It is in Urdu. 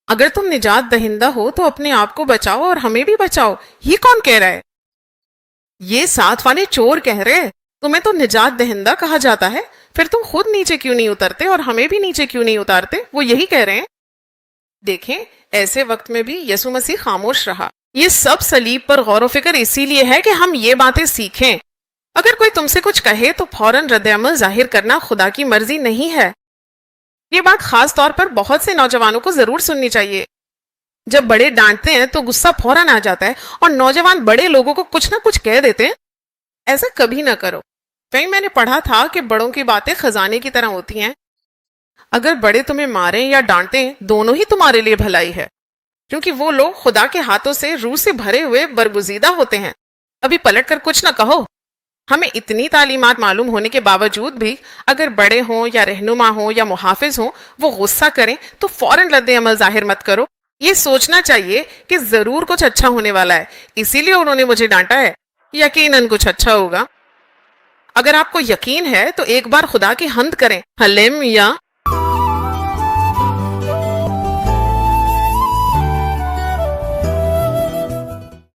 اگر تم نجات دہندہ ہو تو اپنے آپ کو بچاؤ اور ہمیں بھی بچاؤ. یہ کون کہہ رہا ہے؟ یہ ساتھ والے چور کہہ رہے ہیں. تمہیں تو نجات دہندہ کہا جاتا ہے، پھر تم خود نیچے کیوں نہیں اترتے اور ہمیں بھی نیچے کیوں نہیں اتارتے؟ وہ یہی کہہ رہے ہیں. دیکھیں، ایسے وقت میں بھی یسوع مسیح خاموش رہا. یہ سب صلیب پر غور و فکر اسی لیے ہے کہ ہم یہ باتیں سیکھیں. اگر کوئی تم سے کچھ کہے تو فوراً رد عمل ظاہر کرنا خدا کی مرضی نہیں ہے. یہ بات خاص طور پر بہت سے نوجوانوں کو ضرور سننی چاہیے. جب بڑے ڈانٹتے ہیں تو غصہ فوراً آ جاتا ہے اور نوجوان بڑے لوگوں کو کچھ نہ کچھ کہہ دیتے ہیں. ایسا کبھی نہ کرو. کہیں میں نے پڑھا تھا کہ بڑوں کی باتیں خزانے کی طرح ہوتی ہیں. اگر بڑے تمہیں ماریں یا ڈانٹیں، دونوں ہی تمہارے لیے بھلائی ہے، کیونکہ وہ لوگ خدا کے ہاتھوں سے روح سے بھرے ہوئے برگزیدہ ہوتے ہیں. ابھی پلٹ کر کچھ نہ کہو. ہمیں اتنی تعلیمات معلوم ہونے کے باوجود بھی اگر بڑے ہوں یا رہنما ہوں یا محافظ ہوں وہ غصہ کریں تو فوراً رد عمل ظاہر مت کرو. یہ سوچنا چاہیے کہ ضرور کچھ اچھا ہونے والا ہے، اسی لیے انہوں نے مجھے ڈانٹا ہے. یقیناً کچھ اچھا ہوگا. اگر آپ کو یقین ہے تو ایک بار خدا کی حمد کریں. ہلیلویا.